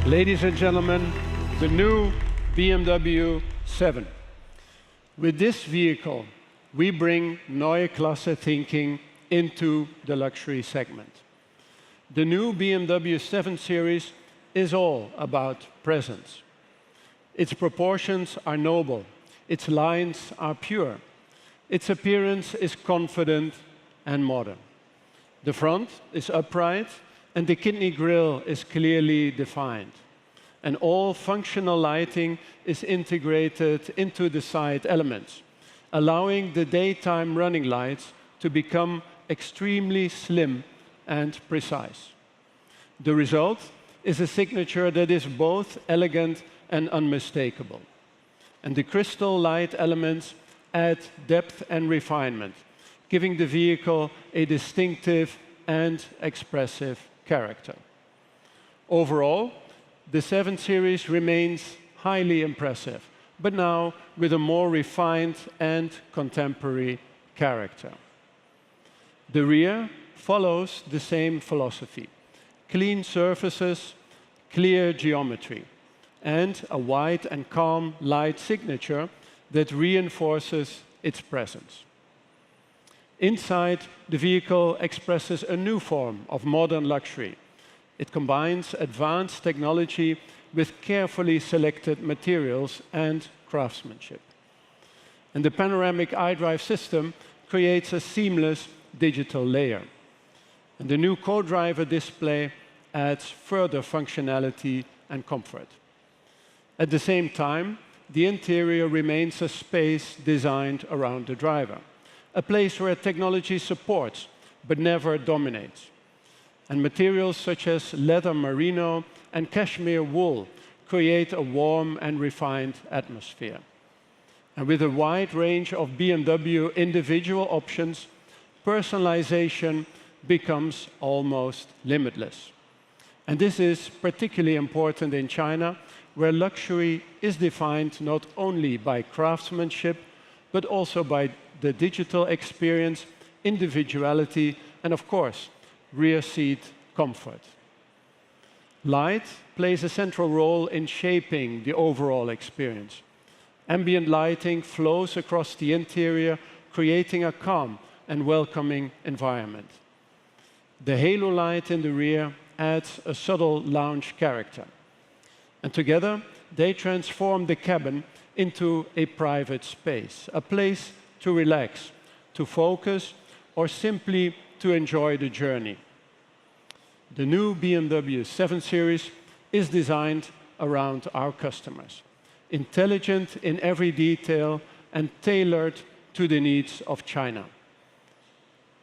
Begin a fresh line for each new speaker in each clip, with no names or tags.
Ladies and gentlemen, the new BMW 7. With this vehicle, we bring Neue Klasse thinking into the luxury segment. The new BMW 7 Series is all about presence. Its proportions are noble, its lines are pure, its appearance is confident and modern. The front is upright, and the kidney grille is clearly defined. And all functional lighting is integrated into the side elements, allowing the daytime running lights to become extremely slim and precise. The result is a signature that is both elegant and unmistakable. And the crystal light elements add depth and refinement, giving the vehicle a distinctive and expressive character. Overall, the 7 Series remains highly impressive, but now with a more refined and contemporary character. The rear follows the same philosophy: clean surfaces, clear geometry, and a wide and calm light signature that reinforces its presence. Inside, the vehicle expresses a new form of modern luxury. It combines advanced technology with carefully selected materials and craftsmanship. And the panoramic iDrive system creates a seamless digital layer. And the new co-driver display adds further functionality and comfort. At the same time, the interior remains a space designed around the driver, a place where technology supports but never dominates. And materials such as leather merino and cashmere wool create a warm and refined atmosphere. And with a wide range of BMW individual options, personalization becomes almost limitless. And this is particularly important in China, where luxury is defined not only by craftsmanship, but also by the digital experience, individuality, and of course, rear seat comfort. Light plays a central role in shaping the overall experience. Ambient lighting flows across the interior, creating a calm and welcoming environment. The halo light in the rear adds a subtle lounge character. And together, they transform the cabin into a private space, a place to relax, to focus, or simply to enjoy the journey. The new BMW 7 Series is designed around our customers, intelligent in every detail and tailored to the needs of China.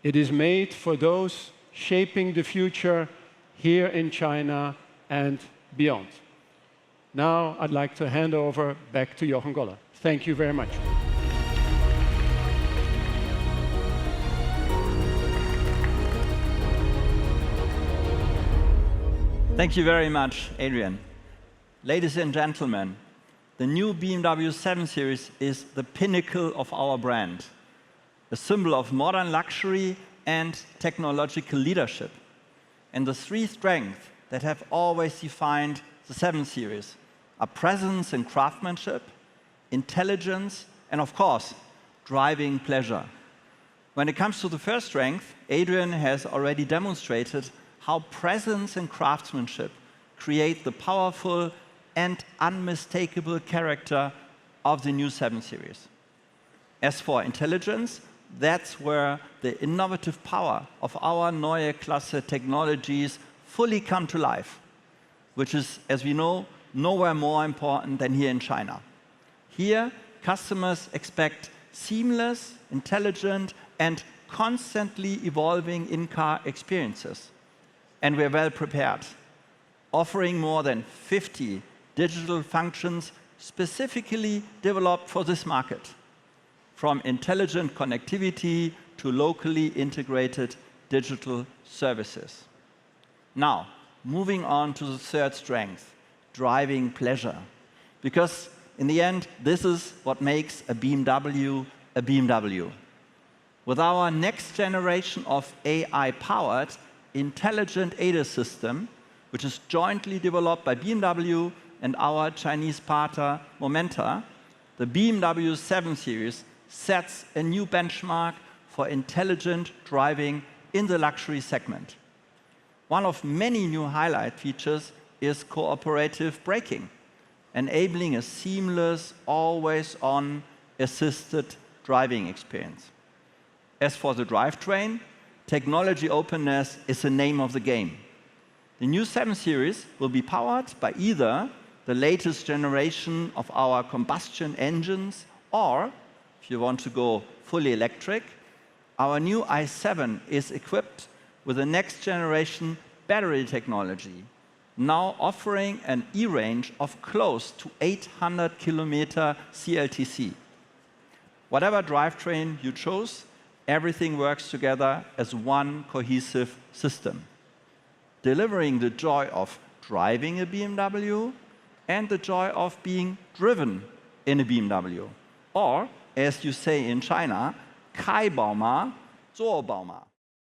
It is made for those shaping the future here in China and beyond. Now I'd like to hand over back to Jochen Goller. Thank you very much.
Thank you very much, Adrian. Ladies and gentlemen, the new BMW 7 Series is the pinnacle of our brand, a symbol of modern luxury and technological leadership. And the three strengths that have always defined the 7 Series are presence and craftsmanship, intelligence, and of course, driving pleasure. When it comes to the first strength, Adrian has already demonstrated how presence and craftsmanship create the powerful and unmistakable character of the new 7 Series. As for intelligence, that's where the innovative power of our Neue Klasse technologies fully come to life, which is, as we know, nowhere more important than here in China. Here, customers expect seamless, intelligent, and constantly evolving in-car experiences. And we're well prepared, offering more than 50 digital functions specifically developed for this market, from intelligent connectivity to locally integrated digital services. Now, moving on to the third strength, driving pleasure. Because in the end, this is what makes a BMW a BMW. With our next generation of AI-powered intelligent ADAS system, which is jointly developed by BMW and our Chinese partner, Momenta, the BMW 7 Series sets a new benchmark for intelligent driving in the luxury segment. One of many new highlight features is cooperative braking, enabling a seamless, always-on assisted driving experience. As for the drivetrain, technology openness is the name of the game. The new 7 Series will be powered by either the latest generation of our combustion engines, or, if you want to go fully electric, our new i7 is equipped with the next generation battery technology, now offering an e-range of close to 800 km CLTC. Whatever drivetrain you chose, everything works together as one cohesive system, delivering the joy of driving a BMW and the joy of being driven in a BMW. Or, as you say in China, 开宝马，做宝马。